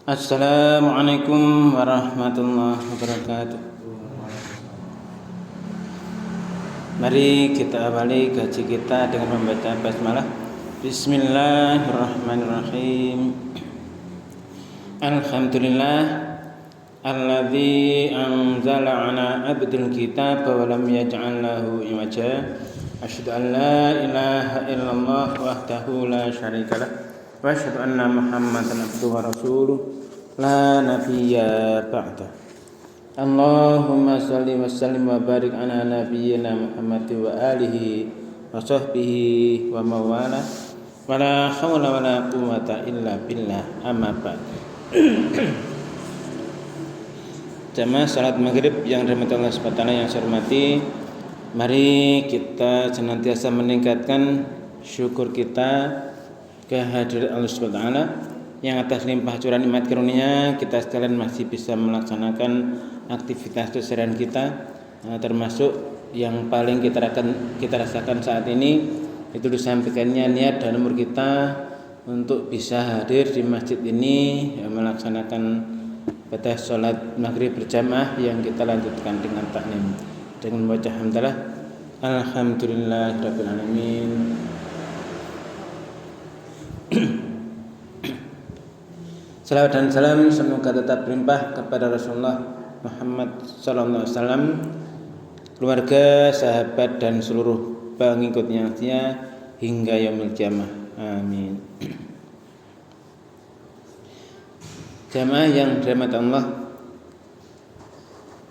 Assalamualaikum warahmatullahi wabarakatuh. Mari kita awali kaji kita dengan membaca basmalah. Bismillahirrahmanirrahim. Alhamdulillah alladzi anzala ala abdil kitab wa lam yaj'al lahu iwaja. Asyhadu an la ilaha illallah wahdahu la syarikalah wa asyhadu anna Muhammadan abduhu wa rasuluh la nabiyya ba'da. Allahumma shalli wa sallim wa barik ala nabiyyina Muhammad wa alihi wa sahbihi wa mawala wa la hawla wa la quwwata illa billah, amma ba'd. Jamaah salat maghrib yang dirahmati Allah Subhanahu wa taala yang saya hormati, mari kita senantiasa meningkatkan syukur kita kehadirat Allah Subhanahu wa taala yang atas limpah curahan nikmat karunia kita sekalian masih bisa melaksanakan aktivitas keseharian kita, termasuk yang paling kita rasakan saat ini itu disampaikannya niat dan umur kita untuk bisa hadir di masjid ini melaksanakan pada sholat maghrib berjamaah yang kita lanjutkan dengan taklim dengan membaca hamdalah alhamdulillahirabbil alamin. Salawat dan salam semoga tetap berlimpah kepada Rasulullah Muhammad sallallahu alaihi wasallam, keluarga, sahabat dan seluruh pengikutnya hingga yaumil qiyamah. Amin. Jamaah yang dirahmati Allah,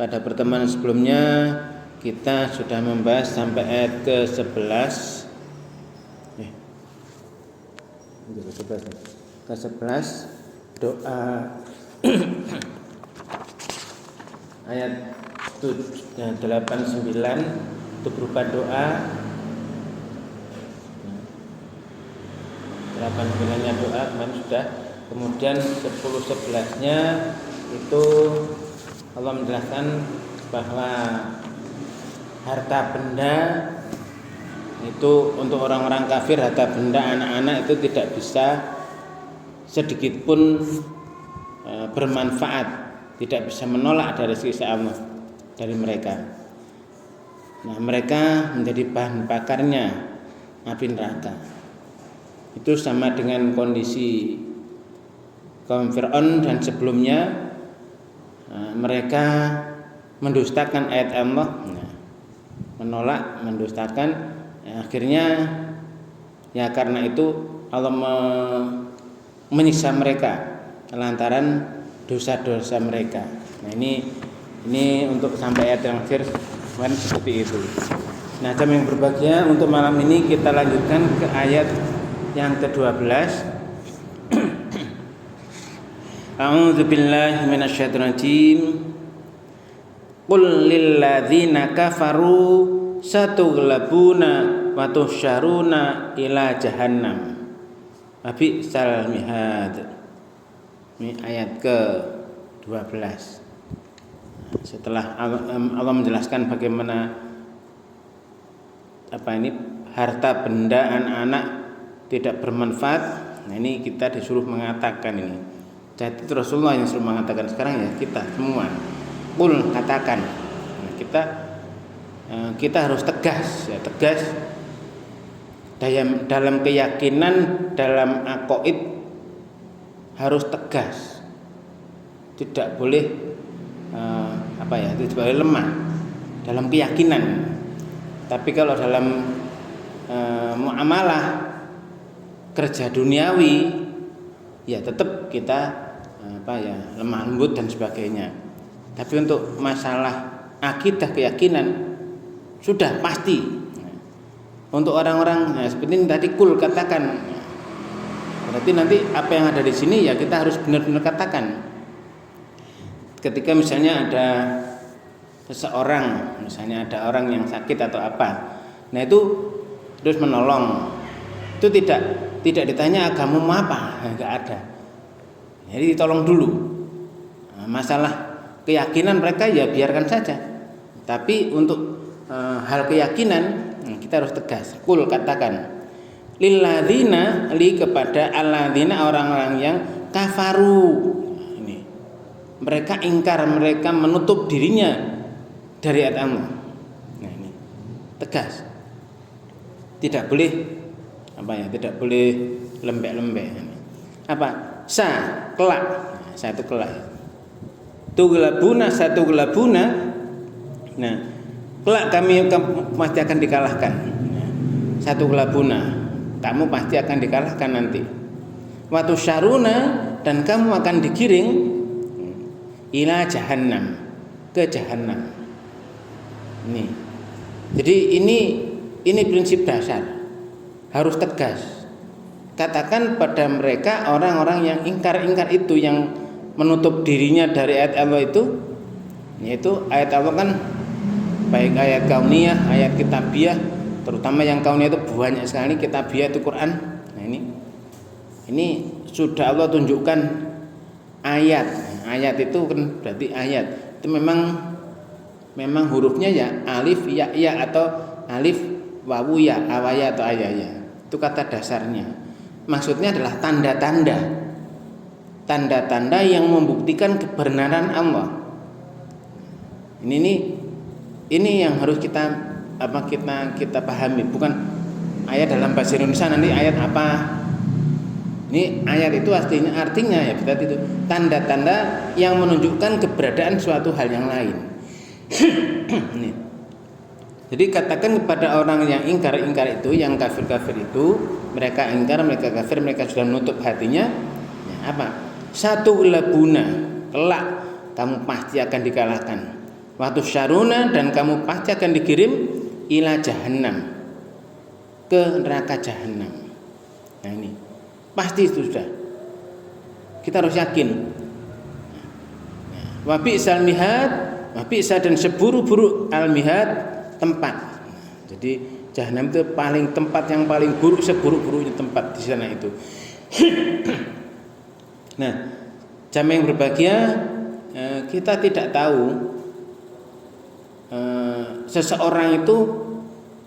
pada pertemuan sebelumnya kita sudah membahas sampai ayat ke-11. Ke-11 doa ayat 89 itu berupa doa 89-nya doa kemarin sudah. Kemudian 10-11-nya itu Allah menjelaskan bahwa harta benda itu untuk orang-orang kafir, harta benda anak-anak itu tidak bisa sedikit pun bermanfaat, tidak bisa menolak dari sisi Allah dari mereka. Nah, mereka menjadi bahan bakarnya api neraka. Itu sama dengan kondisi kaum Fir'aun dan sebelumnya, mereka mendustakan ayat Allah, menolak, mendustakan. Akhirnya ya karena itu Allah menyiksa mereka lantaran dosa-dosa mereka. Nah, ini untuk sampai ayat yang akhir kemarin seperti itu. Nah, jamaah yang berbahagia, untuk malam ini kita lanjutkan ke ayat yang ke-12. A'udzu billahi minasyaitonir rajim. Qul lil ladzina kafaru satughlabuna wa tuhsyaruna ila jahannam. Bi'sal mihad. Ini ayat ke-12. Setelah Allah menjelaskan bagaimana harta benda anak-anak tidak bermanfaat. Nah, ini kita disuruh mengatakan ini. Jadi Rasulullah yang suruh mengatakan, sekarang ya kita semua. Qul, katakan. Nah, kita harus tegas, ya, tegas dalam keyakinan, dalam aqaid harus tegas, tidak boleh tidak boleh lemah dalam keyakinan. Tapi kalau dalam muamalah kerja duniawi, ya tetap kita lemah lembut dan sebagainya. Tapi untuk masalah akidah, keyakinan sudah pasti. Untuk orang-orang seperti ini tadi kul, katakan. Berarti nanti apa yang ada di sini ya kita harus benar-benar katakan. Ketika misalnya ada seseorang, misalnya ada orang yang sakit atau apa, nah itu terus menolong, itu tidak ditanya agamamu apa, enggak ada. Jadi tolong dulu. Nah, masalah keyakinan mereka ya biarkan saja. Tapi untuk hal keyakinan kita harus tegas. Kul, katakan. Lilladzina, li kepada alladzina, orang-orang yang kafaru. mereka ingkar, mereka menutup dirinya dari ayat Allah. Nah, ini tegas. Tidak boleh tidak boleh lembek-lembek. Apa? Kelak. Nah, satu kelak. Satu gelabuna. Nah, kelak kamu pasti akan dikalahkan. Satu gelabuna, kamu pasti akan dikalahkan nanti. Watu syaruna, dan kamu akan digiring ila jahannam, ke jahannam. Ini. Jadi ini prinsip dasar. Harus tegas. Katakan pada mereka orang-orang yang ingkar itu, yang menutup dirinya dari ayat Allah itu, yaitu ayat Allah kan baik ayat kauniyah, ayat kitabiah, terutama yang kauniyah itu banyak sekali, kitabiah itu Quran. Nah, ini sudah Allah tunjukkan ayat. Ayat itu kan berarti ayat. Itu memang hurufnya ya alif ya atau alif wawu ya, awaya atau ayaya. Itu kata dasarnya. Maksudnya adalah tanda-tanda yang membuktikan kebenaran Allah. Ini yang harus kita pahami, bukan ayat dalam bahasa Indonesia nanti ayat apa. Ini ayat itu artinya ya berarti itu tanda-tanda yang menunjukkan keberadaan suatu hal yang lain. Nih. Jadi katakan kepada orang yang ingkar itu, yang kafir itu, mereka ingkar, mereka kafir, mereka sudah menutup hatinya. Ya, apa? Satu gelabuna, kelak kamu pasti akan dikalahkan. Waktu syaruna, dan kamu pasti akan dikirim ila jahannam, ke neraka jahannam. Nah ini pasti itu sudah. Kita harus yakin. Wabi'sal mihad, wabi'sa, dan seburuk-buruk al-mihad, tempat. Jadi jahanam itu tempat yang paling buruk, seburuk-buruknya tempat di sana itu. Nah, jamaah yang berbahagia, kita tidak tahu seseorang itu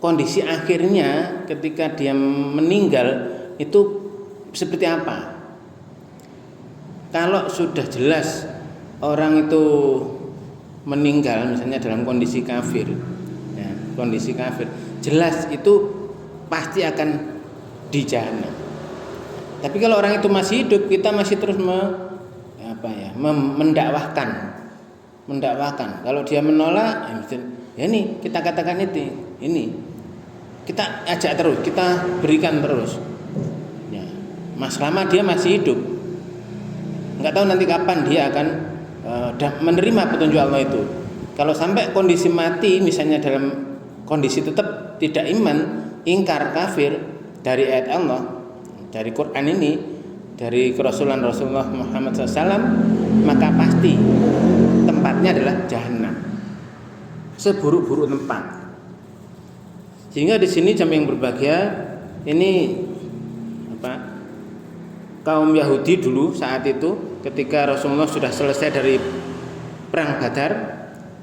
kondisi akhirnya ketika dia meninggal itu seperti apa. Kalau sudah jelas orang itu meninggal misalnya dalam kondisi kafir, jelas itu pasti akan di jahanam. Tapi kalau orang itu masih hidup, kita masih terus mendakwahkan. Kalau dia menolak, ya ini kita katakan ini kita ajak terus, kita berikan terus. Ya, selama dia masih hidup, nggak tahu nanti kapan dia akan menerima petunjuk Allah itu. Kalau sampai kondisi mati, misalnya dalam kondisi tetap tidak iman, ingkar, kafir dari ayat Allah, dari Quran ini, dari kerasulan Rasulullah Muhammad SAW, maka pasti tempatnya adalah jahanam, seburuk-buruk tempat. Sehingga di sini jamaah yang berbahagia, ini kaum Yahudi dulu saat itu ketika Rasulullah sudah selesai dari perang Badar,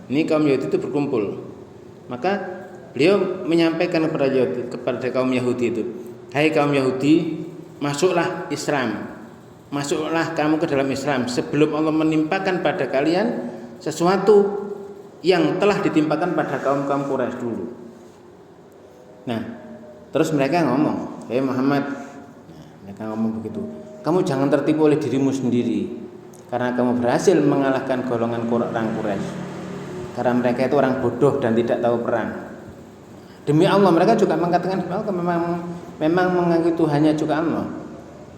ini kaum Yahudi itu berkumpul. Maka beliau menyampaikan kepada kaum Yahudi itu, hai kaum Yahudi, masuklah Islam, masuklah kamu ke dalam Islam sebelum Allah menimpakan pada kalian sesuatu yang telah ditimpakan pada kaum-kaum Quraisy dulu. Nah, terus mereka ngomong, hai Muhammad, mereka ngomong begitu, kamu jangan tertipu oleh dirimu sendiri, karena kamu berhasil mengalahkan golongan orang Quraisy, karena mereka itu orang bodoh dan tidak tahu perang. Demi Allah, mereka juga mengatakan memang mengaku Tuhannya juga Allah,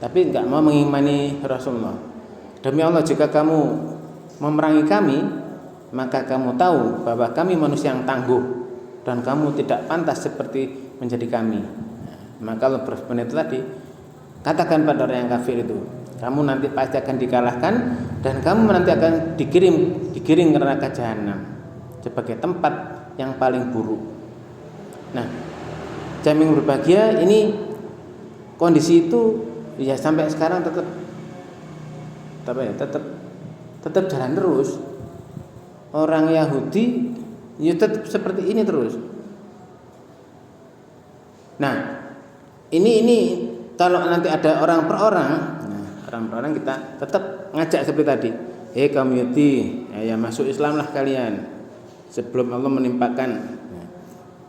tapi enggak mau mengimani Rasulullah. Demi Allah, jika kamu memerangi kami, maka kamu tahu bahwa kami manusia yang tangguh dan kamu tidak pantas seperti menjadi kami. Maka Allah berfirman itu tadi, katakan pada orang yang kafir itu, kamu nanti pasti akan dikalahkan dan kamu nanti akan digiring ke neraka jahanam sebagai tempat yang paling buruk. Nah, jamaah yang berbahagia, ini kondisi itu ya sampai sekarang tetap jalan terus. Orang Yahudi ya tetap seperti ini terus. Nah, ini kalau nanti ada orang per orang, kita tetap ngajak seperti tadi. kaum Yahudi, ya masuk Islamlah kalian sebelum Allah menimpakan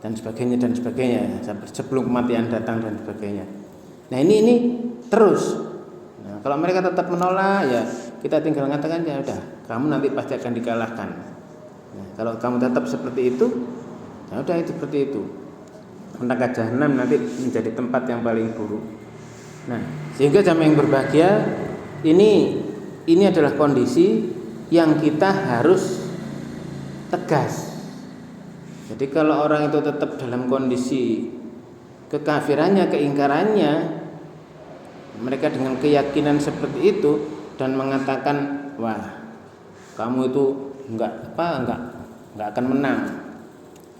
dan sebagainya sebelum kematian datang dan sebagainya. Nah ini terus. Nah, kalau mereka tetap menolak, ya kita tinggal mengatakan ya udah, kamu nanti pasti akan dikalahkan. Nah, kalau kamu tetap seperti itu, ya udah itu seperti itu. Neraka jahanam nanti menjadi tempat yang paling buruk. Nah, sehingga jamaah yang berbahagia, ini adalah kondisi yang kita harus tegas. Jadi kalau orang itu tetap dalam kondisi kekafirannya, keingkarannya, mereka dengan keyakinan seperti itu dan mengatakan, wah, kamu itu enggak akan menang.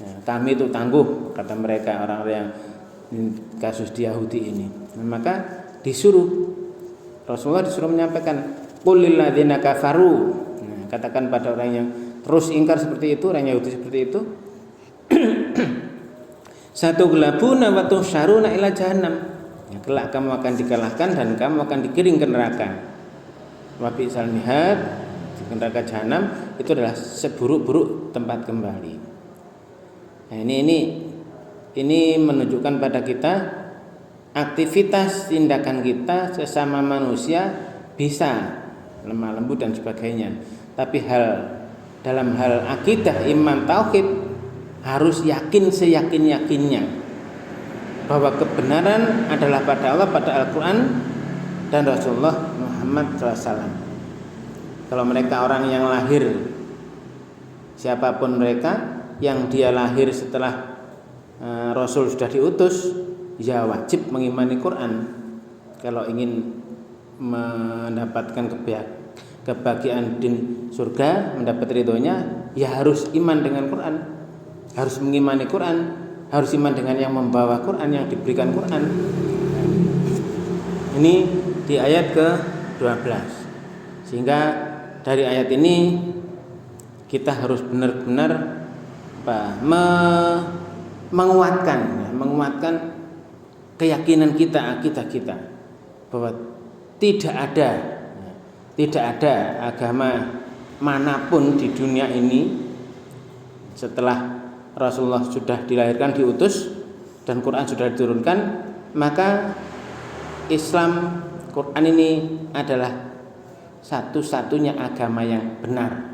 Ya, kami itu tangguh, kata mereka orang-orang yang kasus di Yahudi ini. Nah, maka Rasulullah disuruh menyampaikan, qul lil ladzina kafaru. Nah, katakan pada orang yang terus ingkar seperti itu, orang Yahudi seperti itu, satughlabuna wa tuhsyaruna ila jahannam. Ya, kelak kamu akan dikalahkan dan kamu akan digiring ke neraka. Wa bi'sal mihad, neraka jahanam itu adalah seburuk-buruk tempat kembali. Nah, ini menunjukkan pada kita aktivitas tindakan kita sesama manusia bisa lemah lembut dan sebagainya. Tapi dalam hal akidah, iman, tauhid harus yakin seyakin-yakinnya bahwa kebenaran adalah pada Allah, pada Al-Quran dan Rasulullah Muhammad SAW. Kalau mereka orang yang lahir, siapapun mereka, yang dia lahir setelah Rasul sudah diutus, ya wajib mengimani Quran. Kalau ingin mendapatkan kebahagiaan di surga, mendapat ridhonya, ya harus iman dengan Quran, harus mengimani Quran, harus iman dengan yang membawa Quran, yang diberikan Quran. Ini di ayat ke-12. Sehingga dari ayat ini kita harus benar-benar menguatkan keyakinan kita, akidah kita, bahwa tidak ada agama manapun di dunia ini setelah Rasulullah sudah dilahirkan, diutus, dan Quran sudah diturunkan, maka Islam, Quran ini adalah satu-satunya agama yang benar.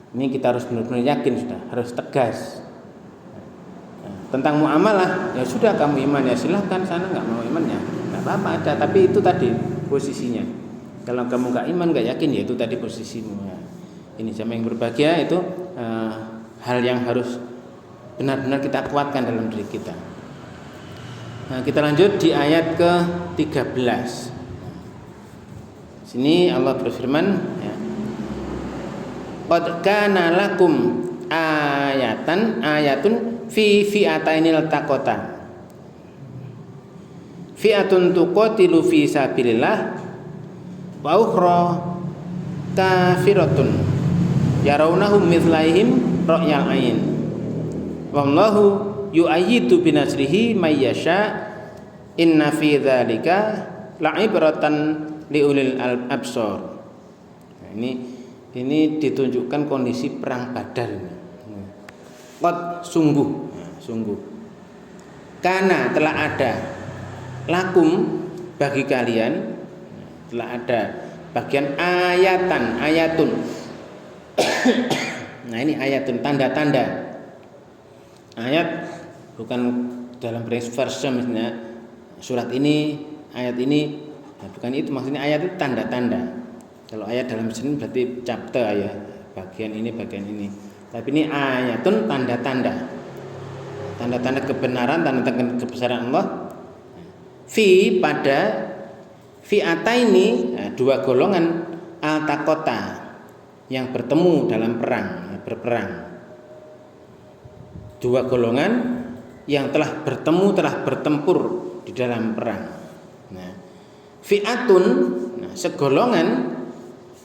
Ini kita harus benar-benar yakin, sudah harus tegas. Tentang muamalah, ya sudah kamu iman ya silahkan, sana nggak mau iman ya nggak apa-apa ada, tapi itu tadi posisinya. Kalau kamu nggak iman, nggak yakin, ya itu tadi posisimu. Ini jamaah yang berbahagia itu hal yang harus benar-benar kita kuatkan dalam diri kita. Nah, kita lanjut di ayat ke-13. Sini Allah berfirman, ya, qad kana lakum ayatun fi fi'atainil taqata fi'atun tuqatilu fi sabilillah wa ukhra kafiratun yarawnahum mithlaihim ra'yal ain wallahu yu'ayyidu binasrihi may yasha inna fi dzalika la'ibratan liulil absar. Nah, ini ditunjukkan kondisi perang Badar ini. Qad sungguh. Karena telah ada lakum bagi kalian, telah ada bagian ayatun. Nah, ini ayatun, tanda-tanda. Ayat bukan dalam verse misalnya surat ini, ayat ini, nah, bukan itu maksudnya. Ayat itu tanda-tanda. Kalau ayat dalam sini berarti chapter ya, bagian ini. Tapi ini ayatun, tanda-tanda kebenaran, tanda-tanda kebesaran Allah. Pada fi'ataini, dua golongan al-taqota yang bertemu dalam berperang. Dua golongan yang telah bertempur di dalam perang. Nah, fi'atun, segolongan,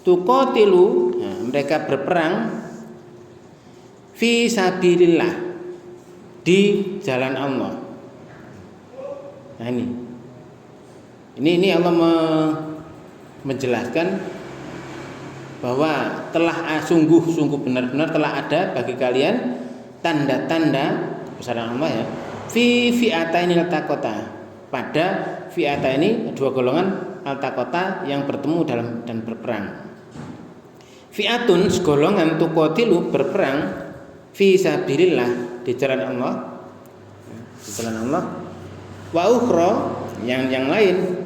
tuqatilu, mereka berperang fi sabilillah, di jalan Allah. Nah, ini Allah menjelaskan bahwa telah sungguh benar-benar telah ada bagi kalian tanda-tanda kebesaran Allah ya, fi fi'ataini iltaqata, pada fi'ataini dua golongan iltaqata yang bertemu dalam dan berperang. Fi'atun segolongan tuqatilu berperang fi sabilillah di jalan Allah, di jalan Allah, wa ukhra yang lain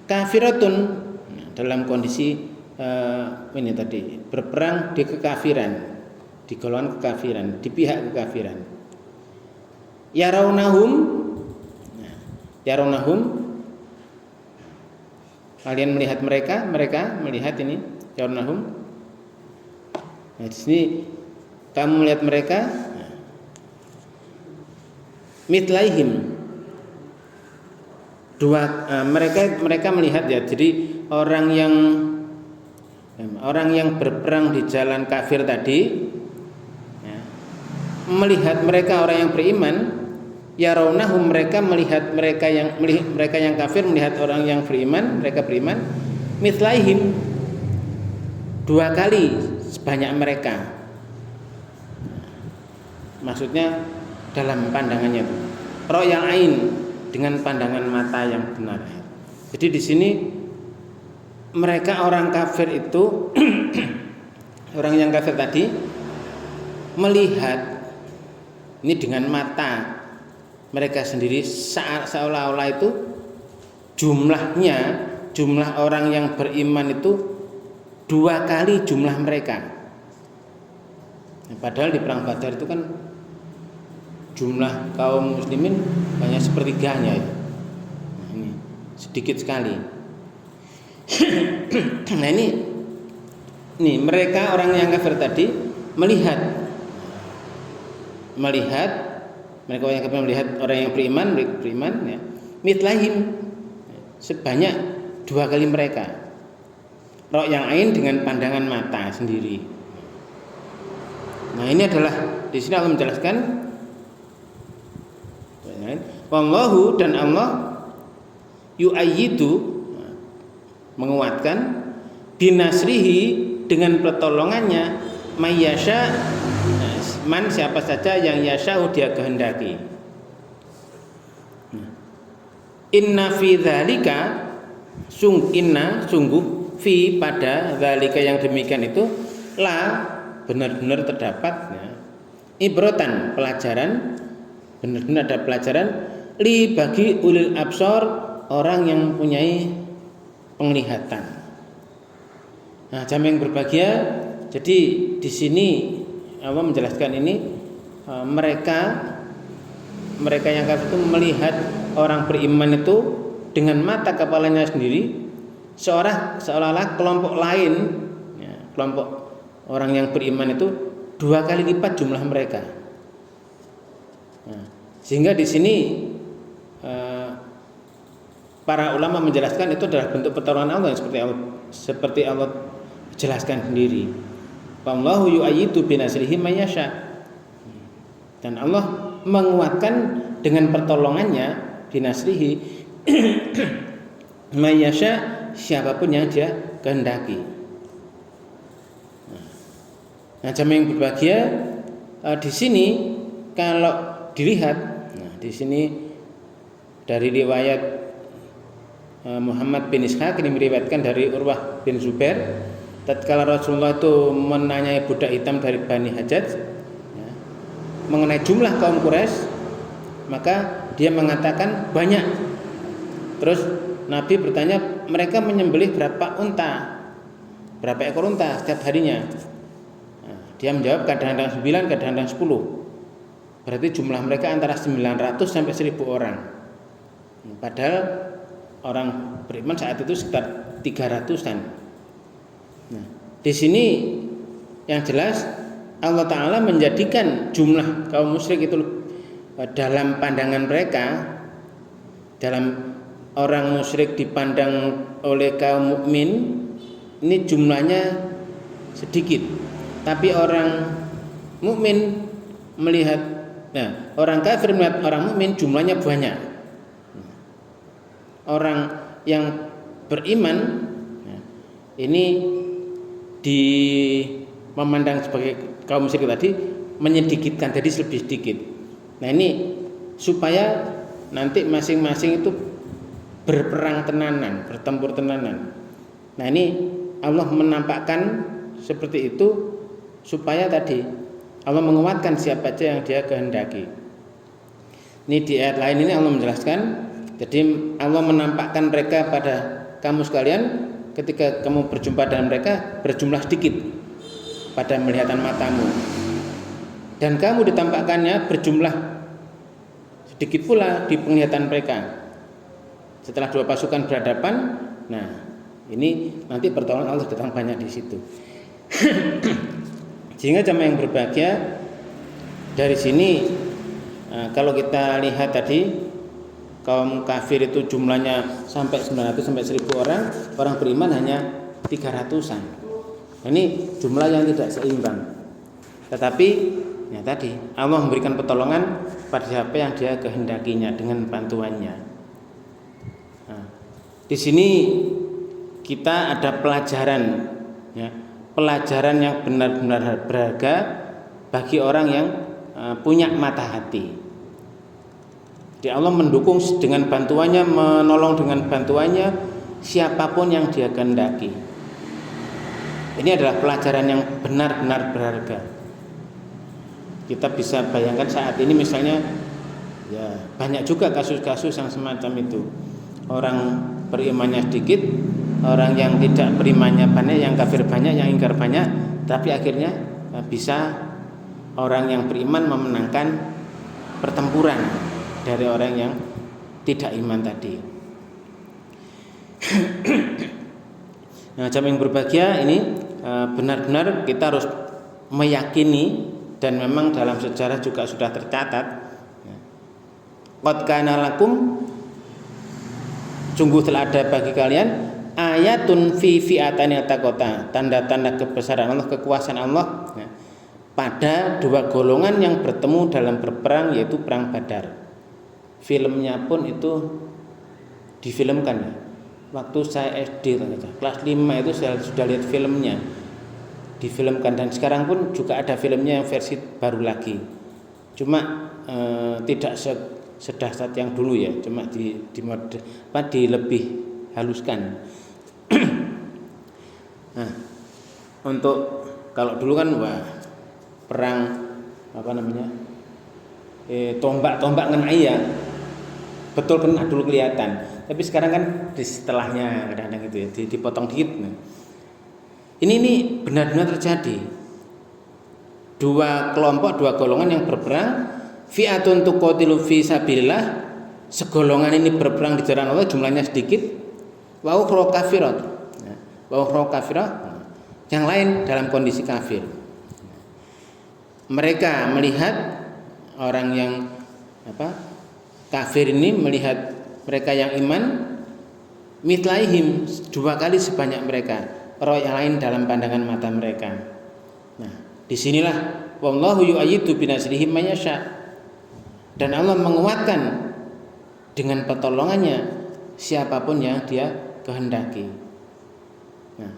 kafiratun dalam kondisi ini tadi berperang di kekafiran, di golongan kekafiran, di pihak kekafiran. Yarawnahum kalian melihat mereka melihat ini yarawnahum. Nah, di sini kamu melihat mereka mitlaihim mereka melihat ya, jadi orang yang berperang di jalan kafir tadi ya, melihat mereka orang yang beriman, yarawnahum mereka melihat mereka yang kafir melihat orang yang beriman, mereka beriman mitlaihim dua kali sebanyak mereka, maksudnya dalam pandangannya itu ro'yal ain, dengan pandangan mata yang benar. Jadi di sini mereka orang kafir itu orang yang kafir tadi melihat ini dengan mata mereka sendiri, seolah-olah itu jumlah orang yang beriman itu dua kali jumlah mereka. Padahal di perang Badar itu kan jumlah kaum muslimin hanya sepertiganya ya. Nah, ini sedikit sekali. Nah ini mereka orang yang kafir tadi melihat mereka yang kafir melihat orang yang beriman ya, mitlahim sebanyak dua kali mereka. Roh yang lain dengan pandangan mata sendiri. Nah ini adalah di sini Allah menjelaskan wallahu, dan Allah yu'ayyidu menguatkan binasrihi dengan pertolongannya mayyasha man siapa saja yang yasha'u dia kehendaki. Inna fi dzalika sungguh fi pada dzalika yang demikian itu la benar-benar terdapat ya, ibrotan pelajaran, benar-benar ada pelajaran li bagi ulil absor orang yang mempunyai penglihatan. Nah, jamaah yang berbahagia, jadi di sini Allah menjelaskan ini mereka yang kafir itu melihat orang beriman itu dengan mata kepalanya sendiri, seolah-olah kelompok lain ya, kelompok orang yang beriman itu dua kali lipat jumlah mereka. Nah, sehingga di sini para ulama menjelaskan itu adalah bentuk pertolongan Allah seperti Allah jelaskan sendiri. Wallahu yu'ayyidu binasrihi mayyasha. Dan Allah menguatkan dengan pertolongannya binasrihi mayyasha siapapun yang dia kehendaki. Nah, jamaah yang berbahagia, di sini kalau dilihat, nah di sini dari riwayat Muhammad bin Ishaq ini meriwayatkan dari Urwah bin Zubair, tatkala Rasulullah itu menanyai budak hitam dari Bani Hajjaj ya, mengenai jumlah kaum Quraisy, maka dia mengatakan banyak. Terus Nabi bertanya, mereka menyembelih berapa ekor unta setiap harinya? Nah, dia menjawab kadang-kadang 9, kadang-kadang 10. Berarti jumlah mereka antara 900 sampai 1000 orang. Padahal orang beriman saat itu sekitar 300-an. Nah, di sini yang jelas Allah Ta'ala menjadikan jumlah kaum musyrik itu dalam pandangan mereka, dalam orang musyrik dipandang oleh kaum mukmin ini jumlahnya sedikit, tapi orang mukmin melihat, nah orang kafir melihat orang mukmin jumlahnya banyak. Orang yang beriman ini di memandang sebagai kaum musyrik tadi menyedikitkan, jadi lebih sedikit. Nah ini supaya nanti masing-masing itu berperang tenanan, bertempur tenanan. Nah ini Allah menampakkan seperti itu supaya tadi Allah menguatkan siapa saja yang Dia kehendaki. Ini di ayat lain ini Allah menjelaskan, jadi Allah menampakkan mereka pada kamu sekalian ketika kamu berjumpa dengan mereka berjumlah sedikit pada melihatan matamu, dan kamu ditampakkannya berjumlah sedikit pula di penglihatan mereka. Setelah dua pasukan berhadapan, nah ini nanti pertolongan Allah datang banyak di situ. Sehingga jamaah yang berbahagia dari sini, kalau kita lihat tadi kaum kafir itu jumlahnya sampai 900 sampai 1000 orang beriman hanya 300-an. Ini jumlah yang tidak seimbang. Tetapi ya tadi Allah memberikan pertolongan pada siapa yang Dia kehendakinya dengan bantuannya. Nah, di sini kita ada pelajaran, ya, pelajaran yang benar-benar berharga bagi orang yang punya mata hati. Jadi Allah mendukung dengan bantuannya, menolong dengan bantuannya siapapun yang Dia kehendaki. Ini adalah pelajaran yang benar-benar berharga. Kita bisa bayangkan saat ini misalnya, ya banyak juga kasus-kasus yang semacam itu. Orang berimannya sedikit, orang yang tidak berimannya banyak, yang kafir banyak, yang ingkar banyak, tapi akhirnya bisa orang yang beriman memenangkan pertempuran dari orang yang tidak iman tadi. Nah, jamaah yang berbahagia ini benar-benar kita harus meyakini, dan memang dalam sejarah juga sudah tercatat, qad kana lakum, sungguh telah ada bagi kalian ayatun fi fi'atani taqata, tanda-tanda kebesaran Allah, kekuasaan Allah, pada dua golongan yang bertemu dalam berperang, yaitu perang Badar. Filmnya pun itu difilmkan ya. Waktu saya SD kelas 5 itu saya sudah lihat filmnya, difilmkan, dan sekarang pun juga ada filmnya yang versi baru lagi. Cuma tidak sedahsyat yang dulu ya, cuma di lebih haluskan. Nah, untuk kalau dulu kan perang tombak ngenai ya, betul kena dulu kelihatan. Tapi sekarang kan di setelahnya kadang-kadang gitu ya, dipotong dikit. Ini benar-benar terjadi. Dua kelompok, dua golongan yang berperang, fi'atun tuqatilu fi sabilillah, segolongan ini berperang di jalan Allah, jumlahnya sedikit, wa ukhra kafirat. Wa ukhra kafirat, yang lain dalam kondisi kafir. Mereka melihat orang yang kafir ini melihat mereka yang iman, mitlaihim, dua kali sebanyak mereka, orang yang lain dalam pandangan mata mereka. Nah, disinilah wallahu yu'ayyidu binasrihi may yasha, dan Allah menguatkan dengan pertolongannya siapapun yang Dia kehendaki. Nah,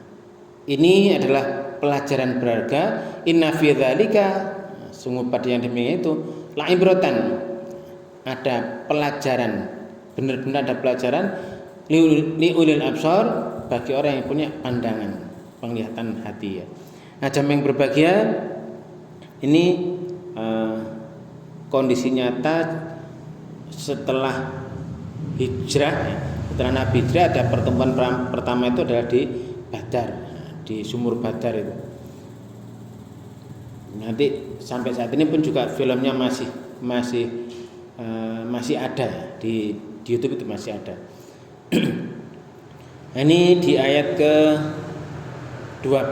ini adalah pelajaran berharga. Inna fi dzalika, sungguh pada yang demikian itu la'ibratan, ada pelajaran, benar-benar ada pelajaran liulil absar, bagi orang yang punya pandangan, penglihatan hati ya. Nah, jamaah yang berbahagia, ini kondisi nyata setelah hijrah, setelah Nabi hijrah, ada pertemuan pertama itu adalah di Badar, di sumur Badar itu. Nanti sampai saat ini pun juga filmnya masih ada di YouTube, itu masih ada. Ini di ayat ke 12.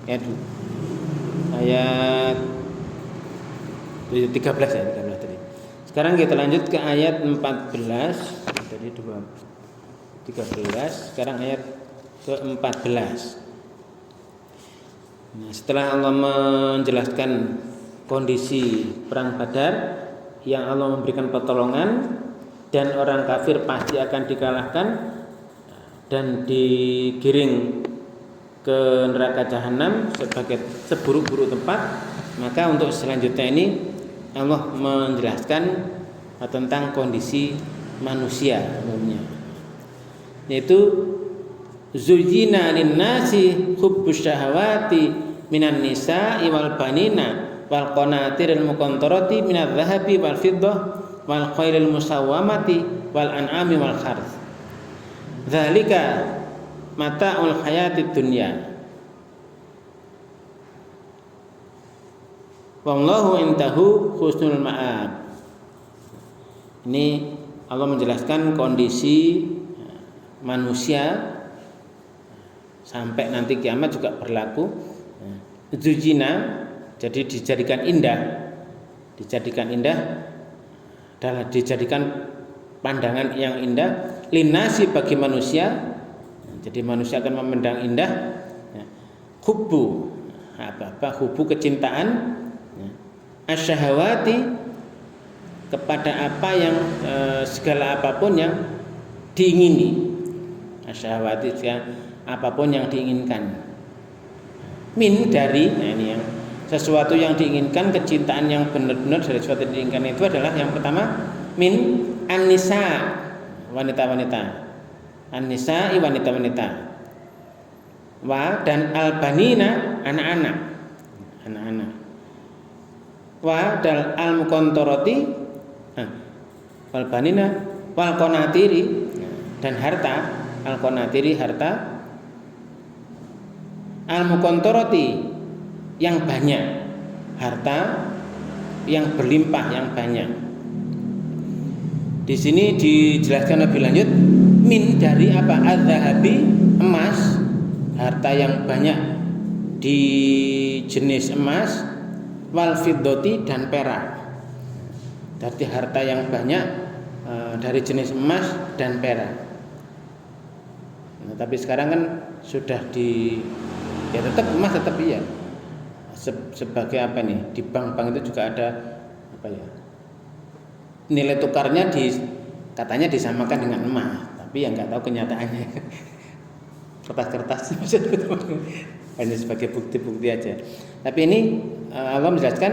Ayat 13 ya, 13 tadi. Sekarang kita lanjut ke ayat 14, tadi 13, sekarang ayat ke-14. Nah, setelah Allah menjelaskan kondisi perang Badar yang Allah memberikan pertolongan, dan orang kafir pasti akan dikalahkan dan digiring ke neraka jahanam sebagai seburuk-buruk tempat, maka untuk selanjutnya ini Allah menjelaskan tentang kondisi manusia umumnya, yaitu zuyyina lin-nasi hubbus syahawati minan nisa'i wal banina wal qanatiril muqantarati minadh dhahabi wal fiddah wal khailil musawwamati wal an'ami wal harth. Dzalika mata'ul hayatid dunya. Wallahu indahu husnul ma'ab. Ini Allah menjelaskan kondisi manusia sampai nanti kiamat juga berlaku. Zujina, jadi dijadikan indah adalah dijadikan pandangan yang indah linasi bagi manusia. Jadi manusia akan memandang indah hubbu, hubbu kecintaan, asyahawati kepada apa yang segala apapun yang diingini, asyahawati apapun yang diinginkan, min dari, nah ini yang sesuatu yang diinginkan, kecintaan yang benar-benar dari sesuatu yang diinginkan itu adalah yang pertama min an-nisa, wanita-wanita, an-nisa'i wanita-wanita, wa dan al-banina anak-anak, wa dal al-muqantarati wal banina wal qanatiri dan harta, al-qanatiri harta, al-muqantarati yang banyak, harta yang berlimpah, yang banyak. Di sini dijelaskan lebih lanjut min dari apa? Az-zahabi, emas, harta yang banyak di jenis emas, wal fiddati dan perak. Dari harta yang banyak dari jenis emas dan perak. Nah, tapi sekarang kan sudah ya tetap emas tetap iya. Sebagai apa nih? Di bank-bank itu juga ada apa ya? Nilai tukarnya katanya disamakan dengan emas, tapi yang nggak tahu kenyataannya. Kertas-kertas hanya sebagai bukti-bukti aja. Tapi ini Allah menjelaskan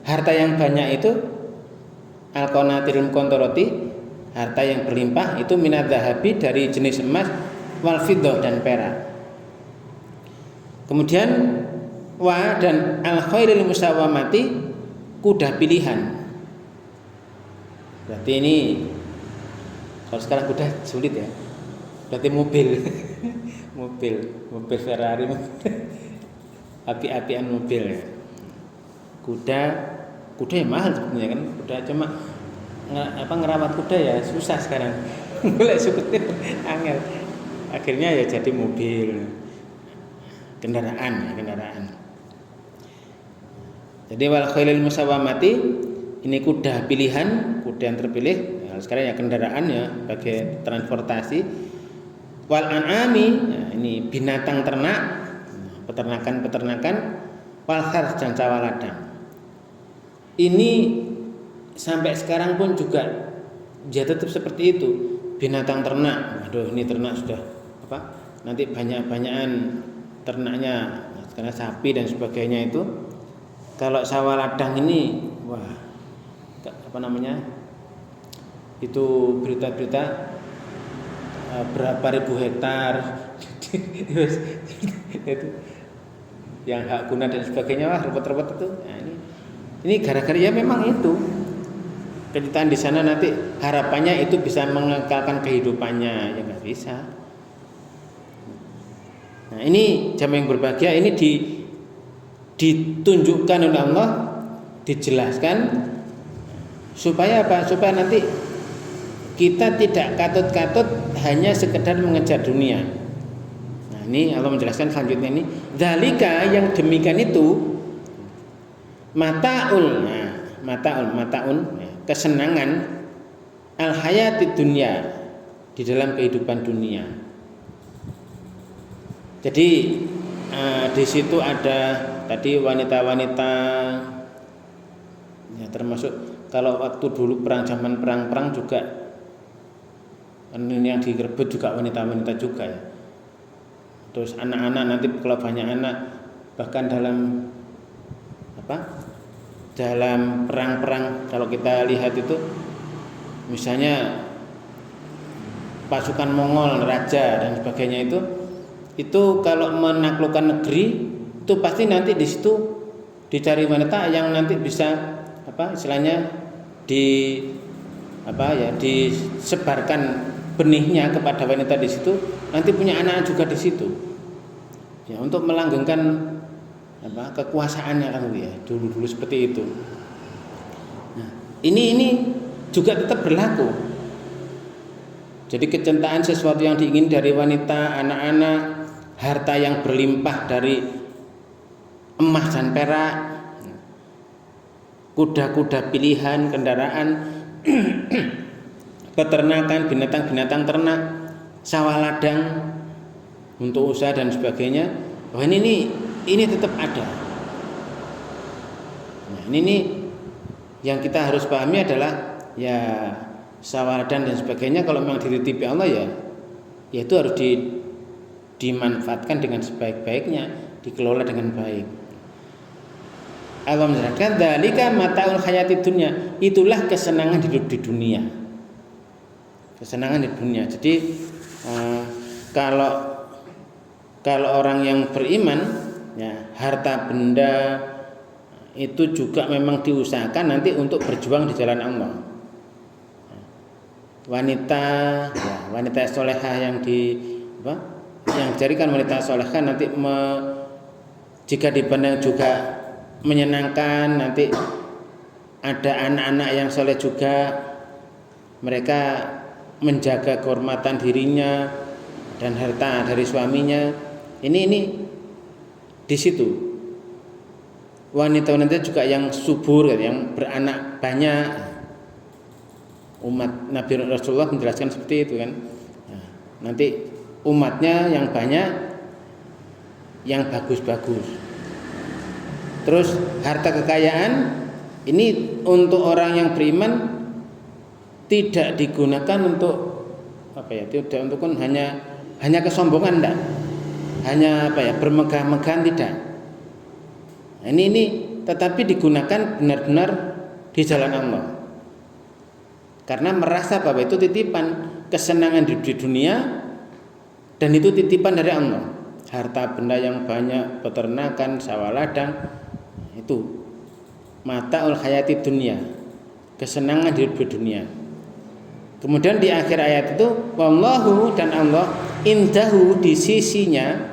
harta yang banyak itu al-qanatirul muqantarati, harta yang berlimpah itu minadz dzahabi dari jenis emas, wal fiddah dan perak. Kemudian wa dan al-khairil musawwamati, kuda pilihan. Berarti ini kalau sekarang kuda sulit ya. Berarti mobil Ferrari, api-apian mobil ya. Kuda yang mahal sebenarnya kan. Kuda cuma ngerawat kuda ya susah sekarang. Boleh sukutin angel. Akhirnya ya jadi mobil, kendaraan. Jadi wal khailil musawwamati, ini kuda pilihan, kuda yang terpilih. Ya, sekarang ya kendaraan ya sebagai transportasi. Wal an'ami, ya, ini binatang ternak, peternakan, wal harth dan sawah ladang. Ini sampai sekarang pun juga ya tetap seperti itu. Binatang ternak, aduh ini ternak sudah apa? Nanti banyak-banyakan ternaknya, karena sapi dan sebagainya itu. Kalau sawah ladang ini, wah, apa namanya? Itu berita-berita berapa ribu hektar itu yang hak guna dan sebagainya, wah repot-repot itu. Nah, ini gara-gara ya memang itu kecintaan di sana, nanti harapannya itu bisa mengekalkan kehidupannya, ya nggak bisa. Nah ini jamaah yang berbahagia, ini ditunjukkan oleh Allah, dijelaskan supaya apa? Supaya nanti kita tidak katut-katut hanya sekedar mengejar dunia. Nah ini Allah menjelaskan selanjutnya ini, dzalika yang demikian itu mataun, kesenangan al hayatid dunya, di dalam kehidupan dunia. Jadi di situ ada tadi wanita-wanita ya, termasuk kalau waktu dulu zaman perang juga yang direbut juga wanita-wanita juga ya. Terus anak-anak nanti kalau banyak anak, bahkan dalam perang-perang kalau kita lihat itu, misalnya pasukan Mongol, raja dan sebagainya itu kalau menaklukkan negeri itu pasti nanti di situ dicari wanita yang nanti bisa istilahnya disebarkan benihnya kepada wanita di situ, nanti punya anak juga di situ. Ya, untuk melanggengkan kekuasaannya kan ya, dulu seperti itu. Nah, ini juga tetap berlaku. Jadi kecintaan sesuatu yang diingin dari wanita, anak-anak, harta yang berlimpah dari emas dan perak, kuda-kuda pilihan, kendaraan, peternakan, binatang-binatang ternak, sawah ladang untuk usaha dan sebagainya. Wah, ini tetap ada. Nah, ini yang kita harus pahami adalah ya sawah ladang dan sebagainya kalau memang dititipi Allah ya itu harus dimanfaatkan dengan sebaik-baiknya, dikelola dengan baik. Allah menjelaskan dzalika mataul hayatid dunya, itulah kesenangan hidup di dunia. Kesenangan di dunia. Jadi kalau orang yang beriman ya, harta benda itu juga memang diusahakan nanti untuk berjuang di jalan Allah. Wanita solehah yang dijadikan wanita solehah nanti jika dipandang juga menyenangkan, nanti ada anak-anak yang soleh juga, mereka menjaga kehormatan dirinya dan harta dari suaminya. Ini di situ. Wanita-wanita juga yang subur, yang beranak banyak. Umat Nabi Rasulullah menjelaskan seperti itu kan. Nah, nanti umatnya yang banyak, yang bagus-bagus. Terus harta kekayaan ini untuk orang yang beriman tidak digunakan untuk tidak untuk hanya kesombongan, enggak. Hanya bermegah-megahan, tidak. Nah, ini tetapi digunakan benar-benar di jalan Allah. Karena merasa bahwa itu titipan kesenangan di dunia dan itu titipan dari Allah. Harta benda yang banyak, peternakan, sawah ladang, itu mataul hayati dunia, kesenangan di dunia. Kemudian di akhir ayat itu wallahu, dan Allah indahu di sisinya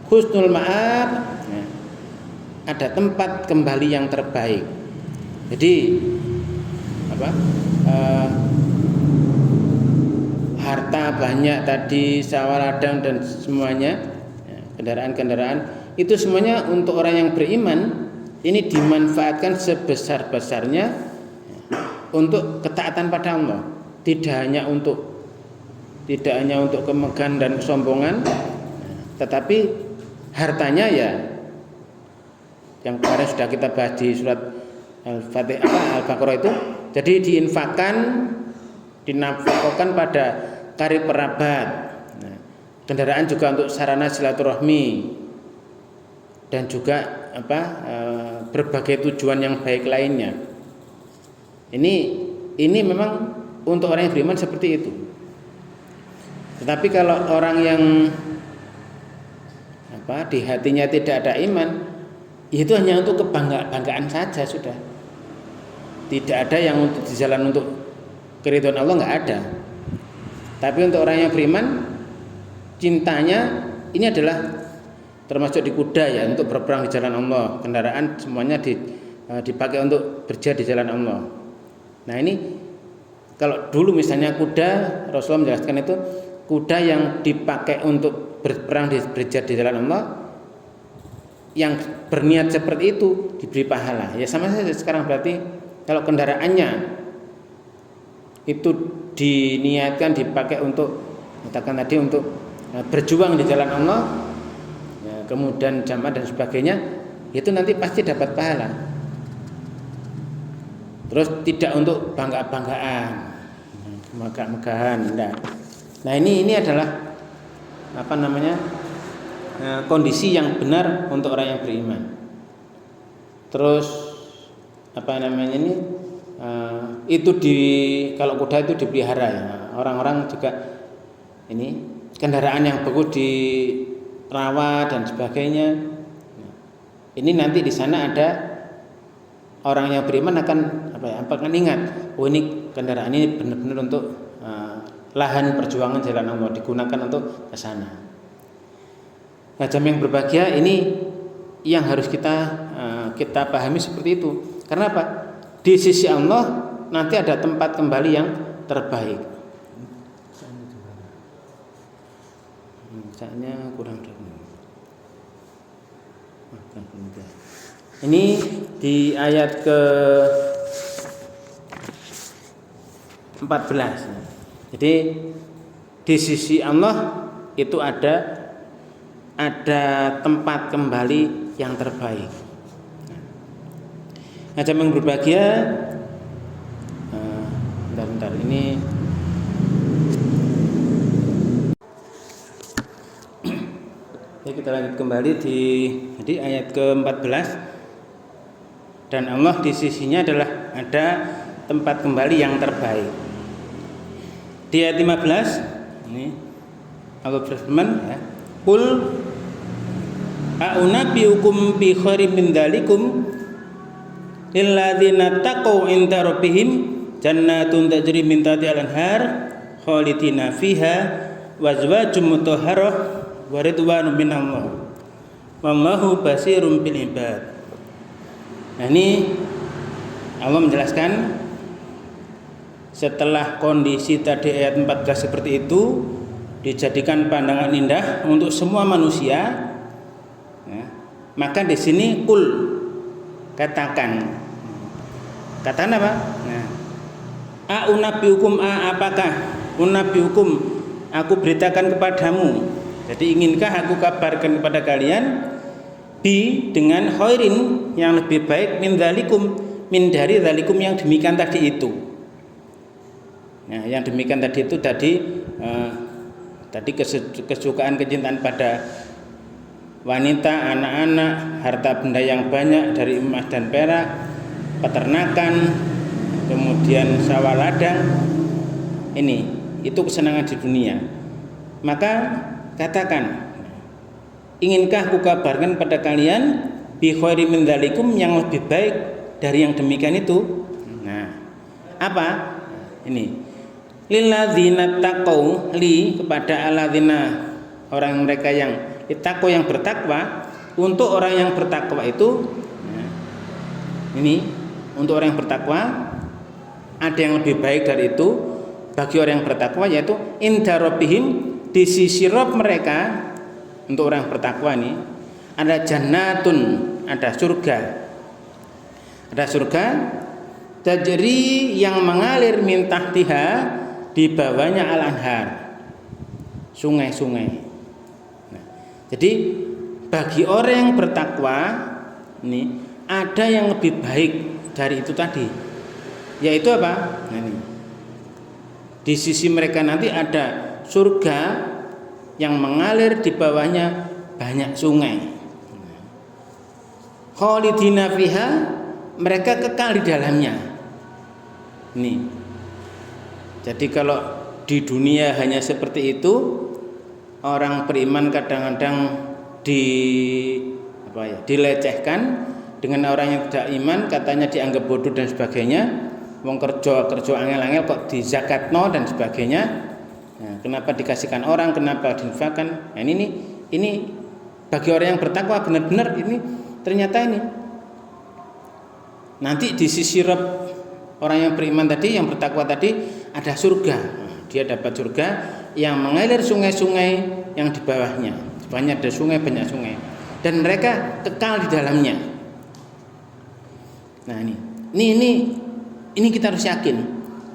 husnul ma'ab, nah, ada tempat kembali yang terbaik. Jadi harta banyak tadi, sawah ladang dan semuanya, kendaraan-kendaraan itu semuanya untuk orang yang beriman ini dimanfaatkan sebesar-besarnya untuk ketaatan pada Allah, tidak hanya untuk kemegahan dan kesombongan, tetapi hartanya ya yang kemarin sudah kita bahas di surat Al-Baqarah itu, jadi diinfakkan, dinafkahkan pada karib kerabat, kendaraan juga untuk sarana silaturahmi dan juga berbagai tujuan yang baik lainnya. Ini memang untuk orang yang beriman seperti itu. Tetapi kalau orang yang di hatinya tidak ada iman, itu hanya untuk kebanggaan saja sudah. Tidak ada yang untuk di jalan untuk keridhaan Allah, nggak ada. Tapi untuk orang yang beriman, cintanya ini adalah termasuk di kuda ya, untuk berperang di jalan Allah. Kendaraan semuanya dipakai untuk berjihad di jalan Allah. Nah ini kalau dulu misalnya kuda, Rasulullah menjelaskan itu kuda yang dipakai untuk berperang berjihad di jalan Allah, yang berniat seperti itu diberi pahala. Ya sama saja sekarang, berarti kalau kendaraannya itu diniatkan dipakai untuk, katakan tadi, untuk berjuang di jalan Allah, ya, kemudian jamaah dan sebagainya, itu nanti pasti dapat pahala. Terus tidak untuk bangga-banggaan, megah-megahan. Nah ini adalah kondisi yang benar untuk orang yang beriman. Terus itu kalau kuda itu dipelihara ya. Orang-orang juga ini kendaraan yang bagus dirawat dan sebagainya. Ini nanti di sana ada orang yang beriman akan ingat, oh ini kendaraan ini benar-benar untuk lahan perjuangan jalan Allah, digunakan untuk ke sana. Nah, jamaah yang berbahagia, ini yang harus kita pahami seperti itu. Karena apa? Di sisi Allah nanti ada tempat kembali yang terbaik. Misalnya kurang ini di ayat ke 14. Jadi di sisi Allah itu ada tempat kembali yang terbaik. Nah, jamaah yang berbahagia, bentar ini ya, kita lanjut kembali di ayat ke-14. Dan Allah di sisinya adalah ada tempat kembali yang terbaik. Di ayat 15 ini Allah berfirman ya, qul a'unabbiukum bi khairin min dzalikum lilladzina taqaw inda rabbihim jannatun tajri min tahtiha al-anhar khalidina fiha wa azwajun mutahharah wa ridwanun minallah wallahu basirun bil ibad. Nah, ini Allah menjelaskan setelah kondisi tadi ayat 14 seperti itu dijadikan pandangan indah untuk semua manusia, ya, maka di sini kul katakan apa? Nah, apakah unabiukum aku beritakan kepadamu. Jadi inginkah aku kabarkan kepada kalian dengan khairin yang lebih baik min dari dzalikum yang demikian tadi itu. Nah, yang demikian tadi itu tadi kesukaan kecintaan pada wanita, anak-anak, harta benda yang banyak dari emas dan perak, peternakan, kemudian sawah ladang. Itu kesenangan di dunia. Maka katakan, inginkah aku kabarkan pada kalian bi khairin min dzalikum yang lebih baik dari yang demikian itu? Nah, apa? Ini lilladzina taqau kepada alladzina orang mereka yang taqwa yang bertakwa. Untuk orang yang bertakwa itu, nah, ini untuk orang yang bertakwa ada yang lebih baik dari itu bagi orang yang bertakwa, yaitu inda rabbihim, di sisi Rabb mereka. Untuk orang yang bertakwa ini ada jannatun, ada surga tajri yang mengalir min tahtiha, di bawahnya al-anhar, sungai-sungai. Nah, jadi bagi orang yang bertakwa ini ada yang lebih baik dari itu tadi, yaitu apa? Nah, ini di sisi mereka nanti ada surga yang mengalir di bawahnya banyak sungai. Khalidina fiha, mereka kekal di dalamnya. Nih. Jadi kalau di dunia hanya seperti itu, orang beriman kadang-kadang dilecehkan, dengan orang yang tidak iman katanya dianggap bodoh dan sebagainya. Wong kerja angel-angel kok dizakatno dan sebagainya. Nah, kenapa dikasihkan orang, kenapa diinfakkan? Nah, ini bagi orang yang bertakwa benar-benar ini ternyata ini nanti di sisi Rabb orang yang beriman tadi, yang bertakwa tadi, ada surga. Nah, dia dapat surga yang mengalir sungai-sungai yang di bawahnya. Banyak ada sungai, banyak sungai, dan mereka kekal di dalamnya. Nah, ini kita harus yakin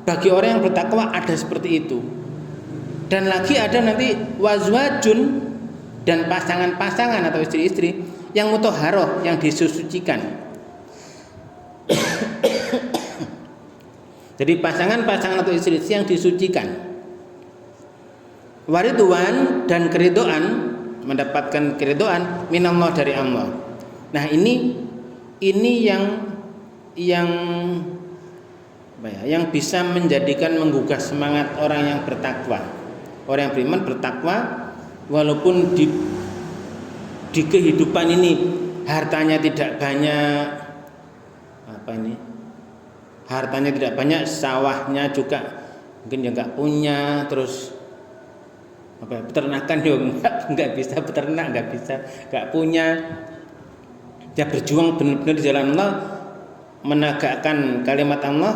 bagi orang yang bertakwa ada seperti itu. Dan lagi ada nanti wazwajun, dan pasangan-pasangan atau istri-istri yang mutahharoh, yang disucikan. Jadi pasangan-pasangan atau istri-istri yang disucikan. Waridwan dan keridhaan, mendapatkan keridhaan minallah dari Allah. Nah, ini yang bisa menjadikan menggugah semangat orang yang bertakwa. Orang yang beriman bertakwa walaupun di kehidupan ini hartanya tidak banyak, hartanya tidak banyak, sawahnya juga mungkin ya nggak punya, terus peternakan juga nggak bisa beternak, nggak punya. Dia berjuang benar-benar di jalan Allah, menegakkan kalimat Allah,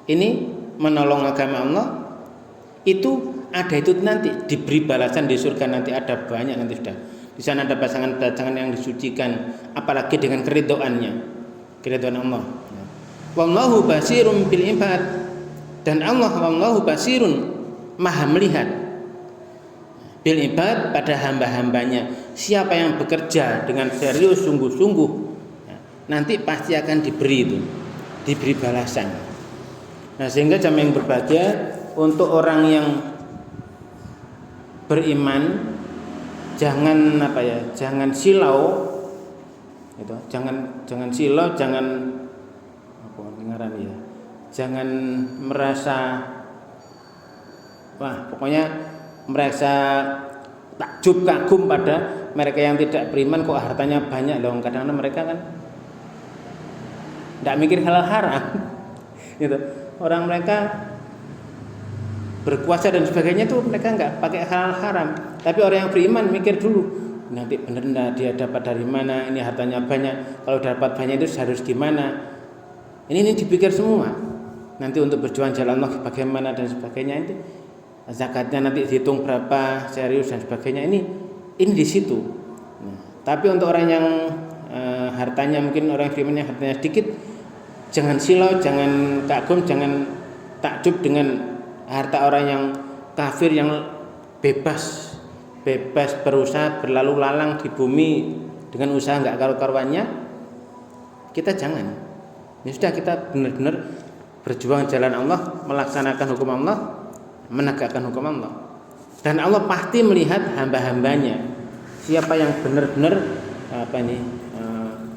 ini menolong agama Allah, itu ada itu nanti diberi balasan di surga, nanti ada banyak, nanti sudah di sana ada pasangan-pasangan yang disucikan, apalagi dengan keridhaan Allah. Wallahu basirun bil ibad, dan Allah wallahu basirun maha melihat bil ibad pada hamba-hambanya. Siapa yang bekerja dengan serius sungguh-sungguh, nanti pasti akan diberi balasan. Nah, sehingga jamaah yang berbahagia, untuk orang yang beriman jangan silau, gitu. Jangan silau, jangan merasa pokoknya merasa takjub kagum pada mereka yang tidak beriman, kok hartanya banyak loh. Kadang-kadang mereka kan tidak mikir halal haram, gitu. Orang mereka berkuasa dan sebagainya tuh mereka nggak pakai halal haram, tapi orang yang beriman mikir dulu, nanti benar enggak dia dapat dari mana, ini hartanya banyak, kalau dapat banyak itu harus gimana, ini dipikir semua. Nanti untuk berjuang jalan Allah bagaimana dan sebagainya, itu zakatnya nanti dihitung berapa, serius dan sebagainya, ini di situ. Tapi untuk orang yang hartanya mungkin orang yang beriman yang hartanya sedikit, jangan silau, jangan kagum, jangan takjub dengan harta orang yang kafir yang bebas berusaha berlalu lalang di bumi dengan usaha nggak karu-karuannya. Kita jangan. Ya sudah, kita benar-benar berjuang jalan Allah, melaksanakan hukum Allah, menegakkan hukum Allah. Dan Allah pasti melihat hamba-hambanya. Siapa yang benar-benar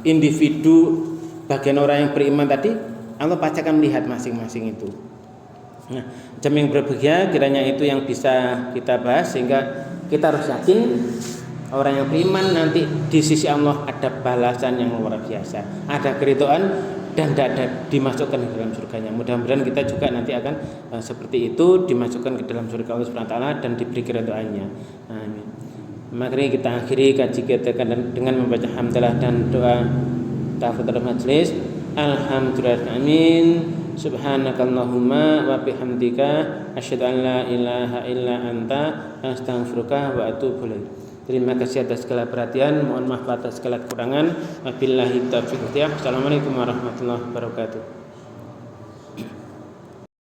individu bagian orang yang beriman tadi, Allah pasti akan melihat masing-masing itu. Nah, jam yang berbahagia, kiranya itu yang bisa kita bahas, sehingga kita harus yakin orang yang beriman nanti di sisi Allah ada balasan yang luar biasa, ada keridhaan dan ada dimasukkan ke dalam surganya. Mudah-mudahan kita juga nanti akan seperti itu, dimasukkan ke dalam surga Allah Subhanahu wa taala dan diberi keridhaannya. Amin. Mari kita akhiri kaji kita dengan membaca hamdalah dan doa tafatul majlis. Alhamdulillah, amin. Subhanakallahumma wa bihamdika asyhadu an la ilaha illa anta astaghfiruka wa atubu ilaik. Terima kasih atas segala perhatian, mohon maaf atas segala kekurangan. Wabillahi taufiq wal hidayah. Assalamualaikum warahmatullahi wabarakatuh.